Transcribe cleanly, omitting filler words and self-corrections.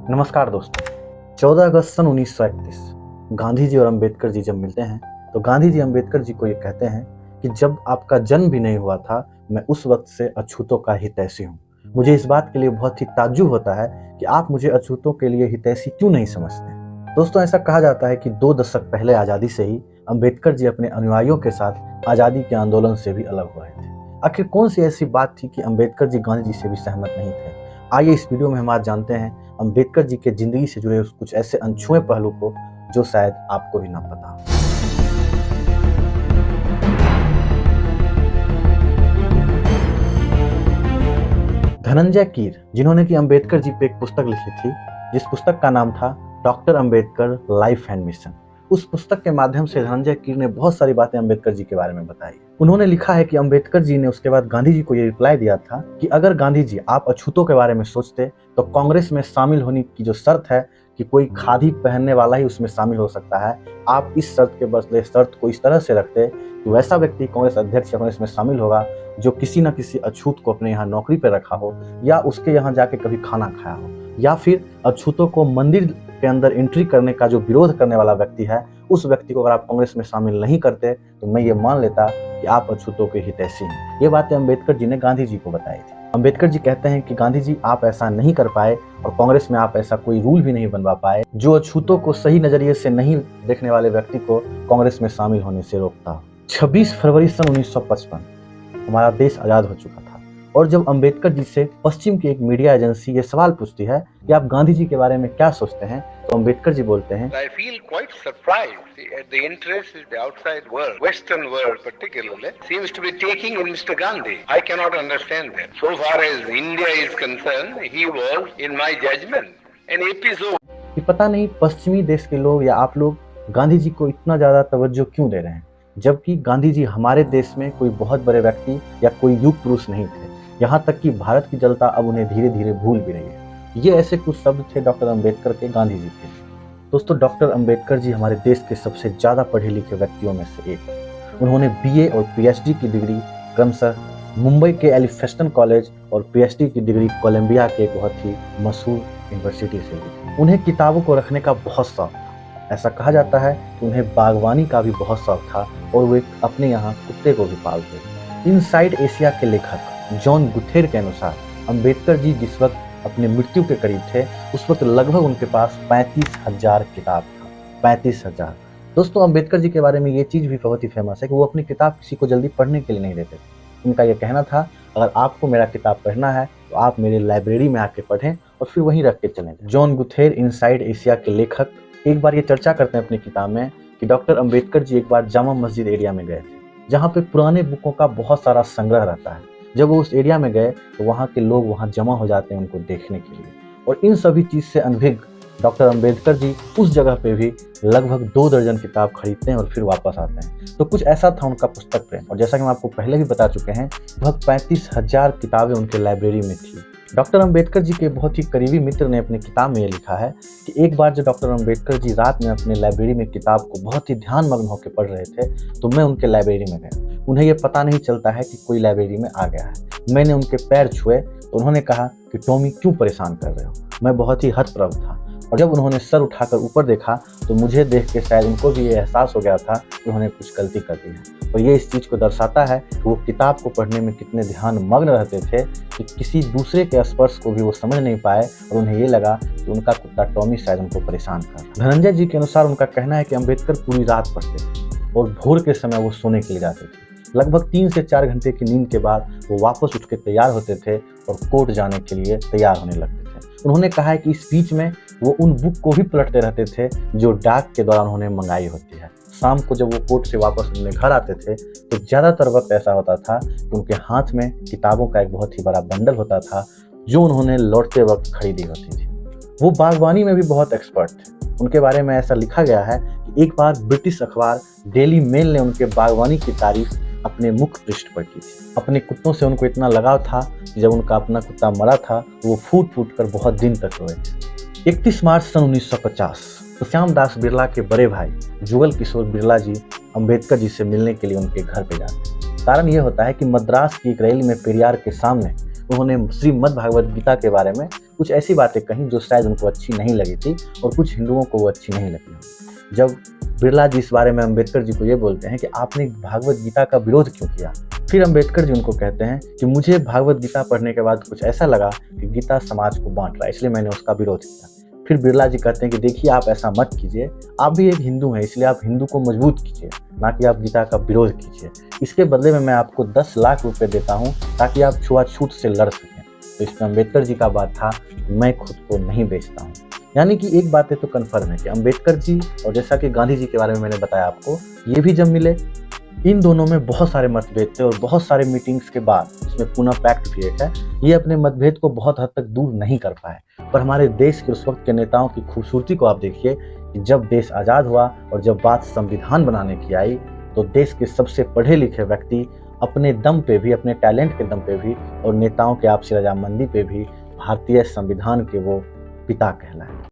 नमस्कार दोस्तों। 14 अगस्त सन 1931 गांधी जी और अंबेडकर जी जब मिलते हैं तो गांधी जी अंबेडकर जी को ये कहते हैं कि जब आपका जन्म भी नहीं हुआ था मैं उस वक्त से अछूतों का हितैषी हूँ। मुझे इस बात के लिए बहुत ही ताज्जुब होता है कि आप मुझे अछूतों के लिए हितैषी क्यों नहीं समझते। दोस्तों, ऐसा कहा जाता है कि 2 दशक पहले आज़ादी से ही अंबेडकर जी अपने अनुयायियों के साथ आज़ादी के आंदोलन से भी अलग हो रहे थे। आखिर कौन सी ऐसी बात थी कि अंबेडकर जी गांधी जी से भी सहमत नहीं थे। आइए इस वीडियो में हम आज जानते हैं अंबेडकर जी के जिंदगी से जुड़े कुछ ऐसे अनछुए पहलू को जो शायद आपको भी ना पता हो। धनंजय कीर, जिन्होंने कि अंबेडकर जी पे एक पुस्तक लिखी थी जिस पुस्तक का नाम था doctor Ambedkar life and mission. उस पुस्तक के माध्यम से धनंजय कीर ने बहुत सारी बातें अंबेडकर जी के बारे में बताई। उन्होंने लिखा है कि अंबेडकर जी ने उसके बाद गांधी जी को ये रिप्लाई दिया था कि अगर गांधी जी आप अछूतों के बारे में सोचते तो कांग्रेस में शामिल होने की जो शर्त है कि कोई खादी पहनने वाला ही उसमें शामिल हो सकता है, आप इस शर्त के बदले शर्त को इस तरह से रखते कि वैसा व्यक्ति कांग्रेस अध्यक्ष या कांग्रेस में शामिल होगा जो किसी न किसी अछूत को अपने यहाँ नौकरी पर रखा हो या उसके यहाँ जाके कभी खाना खाया हो, या फिर अछूतों को मंदिर के अंदर एंट्री करने का जो विरोध करने वाला व्यक्ति है उस व्यक्ति को अगर आप कांग्रेस में शामिल नहीं करते तो मैं ये मान लेता कि आप अछूतों के हितैषी हैं। ये बातें अंबेडकर जी ने गांधी जी को बताई थी। अंबेडकर जी कहते हैं कि गांधी जी आप ऐसा नहीं कर पाए और कांग्रेस में आप ऐसा कोई रूल भी नहीं बनवा पाए जो अछूतों को सही नजरिए से नहीं देखने वाले व्यक्ति को कांग्रेस में शामिल होने से रोकता। 26 फरवरी सन 1955 हमारा देश आजाद हो चुका था और जब अंबेडकर जी से पश्चिम की एक मीडिया एजेंसी ये सवाल पूछती है कि आप गांधी जी के बारे में क्या सोचते हैं, तो अंबेडकर जी बोलते हैं, I feel quite surprised at the interest the outside world, Western world particularly, seems to be taking in Mr. Gandhi. I cannot understand that. So far as India is concerned, he was, in my judgment, an episode. कि पता नहीं पश्चिमी देश के लोग या आप लोग गांधी जी को इतना ज्यादा तवज्जो क्यों दे रहे हैं, जबकि गांधी जी हमारे देश में कोई बहुत बड़े व्यक्ति या कोई युग पुरुष नहीं थे। यहाँ तक कि भारत की जनता अब उन्हें धीरे धीरे भूल भी रही है। ये ऐसे कुछ शब्द थे डॉक्टर अंबेडकर के गांधी जी के। दोस्तों, डॉक्टर अंबेडकर जी हमारे देश के सबसे ज़्यादा पढ़े लिखे व्यक्तियों में से एक। उन्होंने बीए और पीएचडी की डिग्री क्रमशः मुंबई के एलिफेस्टन कॉलेज और पीएचडी की डिग्री कोलंबिया के एक बहुत ही मशहूर यूनिवर्सिटी से ली। उन्हें किताबों को रखने का बहुत शौक था। ऐसा कहा जाता है कि उन्हें बागवानी का भी बहुत शौक था और वे अपने यहाँ कुत्ते को भी पालते थे। इनसाइड एशिया के लेखक जॉन गुथेर के अनुसार अंबेडकर जी जिस वक्त अपने मृत्यु के करीब थे उस वक्त लगभग उनके पास 35,000 किताब था। 35,000। दोस्तों, अंबेडकर जी के बारे में ये चीज़ भी बहुत ही फेमस है कि वो अपनी किताब किसी को जल्दी पढ़ने के लिए नहीं देते थे। उनका ये कहना था, अगर आपको मेरा किताब पढ़ना है तो आप मेरे लाइब्रेरी में आके पढ़ें और फिर वहीं रख के चलें। जॉन गुथेर इनसाइड एशिया के लेखक एक बार ये चर्चा करते हैं अपनी किताब में कि डॉक्टर अंबेडकर जी एक बार जामा मस्जिद एरिया में गए थे जहाँ पे पुराने बुकों का बहुत सारा संग्रह रहता है। जब वो उस एरिया में गए तो वहाँ के लोग वहाँ जमा हो जाते हैं उनको देखने के लिए, और इन सभी चीज़ से अनभिज्ञ डॉक्टर अंबेडकर जी उस जगह पे भी लगभग 2 दर्जन किताब खरीदते हैं और फिर वापस आते हैं। तो कुछ ऐसा था उनका पुस्तक प्रेम, और जैसा कि हम आपको पहले भी बता चुके हैं लगभग 35,000 किताबें उनके लाइब्रेरी में थी। डॉक्टर अंबेडकर जी के बहुत ही करीबी मित्र ने अपनी किताब में ये लिखा है कि एक बार जब डॉक्टर अंबेडकर जी रात में अपने लाइब्रेरी में किताब को बहुत ही ध्यानमग्न होकर पढ़ रहे थे तो मैं उनके लाइब्रेरी में गया। उन्हें यह पता नहीं चलता है कि कोई लाइब्रेरी में आ गया है। मैंने उनके पैर छुए तो उन्होंने कहा कि टॉमी क्यों परेशान कर रहे हो। मैं बहुत ही हतप्रभ था और जब उन्होंने सर उठाकर ऊपर देखा तो मुझे देख के शायद उनको भी ये एहसास हो गया था कि उन्होंने कुछ गलती कर दी है। और ये इस चीज़ को दर्शाता है कि वो किताब को पढ़ने में कितने ध्यान मग्न रहते थे कि किसी दूसरे के स्पर्श को भी वो समझ नहीं पाए और उन्हें ये लगा कि उनका कुत्ता टॉमी शायद उनको परेशान कर रहा। धनंजय जी के अनुसार उनका कहना है कि अंबेडकर पूरी रात पढ़ते थे और भोर के समय वो सोने के लिए जाते थे। लगभग 3 से 4 घंटे की नींद के बाद वो वापस उठ के तैयार होते थे और कोर्ट जाने के लिए तैयार होने लगते थे। उन्होंने कहा है कि इस बीच में वो उन बुक को भी पलटते रहते थे जो डाक के द्वारा उन्होंने मंगाई होती है। शाम को जब वो कोर्ट से वापस अपने घर आते थे तो ज़्यादातर वक्त ऐसा होता था कि उनके हाथ में किताबों का एक बहुत ही बड़ा बंडल होता था जो उन्होंने लौटते वक्त खरीदी होती थी। वो बागवानी में भी बहुत एक्सपर्ट थे। उनके बारे में ऐसा लिखा गया है कि एक बार ब्रिटिश अखबार डेली मेल ने उनके बागवानी की तारीफ अपने मुख्य पृष्ठ पर की थी। अपने कुत्तों से उनको इतना लगाव था कि जब उनका अपना कुत्ता मरा था तो वो फूट फूट कर बहुत दिन तक रोए थे। 31 मार्च सन 1950 श्याम दास बिरला के बड़े भाई जुगल किशोर बिरला जी अंबेडकर जी से मिलने के लिए उनके घर पे जाते हैं। कारण ये होता है कि मद्रास की एक रैली में पेरियार के सामने उन्होंने श्रीमद् भागवत गीता के बारे में कुछ ऐसी बातें कहीं जो शायद उनको अच्छी नहीं लगी थी और कुछ हिंदुओं को वो अच्छी नहीं लगी होंगी। जब बिरला जी इस बारे में अम्बेडकर जी को ये बोलते हैं कि आपने भागवत गीता का विरोध क्यों किया, फिर अम्बेडकर जी उनको कहते हैं कि मुझे भागवत गीता पढ़ने के बाद कुछ ऐसा लगा कि गीता समाज को बांट रहा है, इसलिए मैंने उसका विरोध किया। फिर बिरला जी कहते हैं कि देखिए आप ऐसा मत कीजिए, आप भी एक हिंदू हैं, इसलिए आप हिंदू को मजबूत कीजिए, ना कि आप गीता का विरोध कीजिए। इसके बदले में मैं आपको 10 लाख रुपए देता हूँ ताकि आप छुआछूत से लड़ सकें। तो इसमें अम्बेडकर जी का बात था, मैं खुद को नहीं बेचता हूँ। यानी कि एक बात तो कन्फर्म है कि अम्बेडकर जी और जैसा कि गांधी जी के बारे में मैंने बताया आपको, ये भी जब मिले, इन दोनों में बहुत सारे मतभेद थे और बहुत सारे मीटिंग्स के बाद इसमें पुनः पैक्ट भी एक है, ये अपने मतभेद को बहुत हद तक दूर नहीं कर पाए। पर हमारे देश के उस वक्त के नेताओं की खूबसूरती को आप देखिए कि जब देश आज़ाद हुआ और जब बात संविधान बनाने की आई, तो देश के सबसे पढ़े लिखे व्यक्ति अपने दम पे भी, अपने टैलेंट के दम पे भी और नेताओं के आपसी रजामंदी पे भी भारतीय संविधान के वो पिता कहलाए।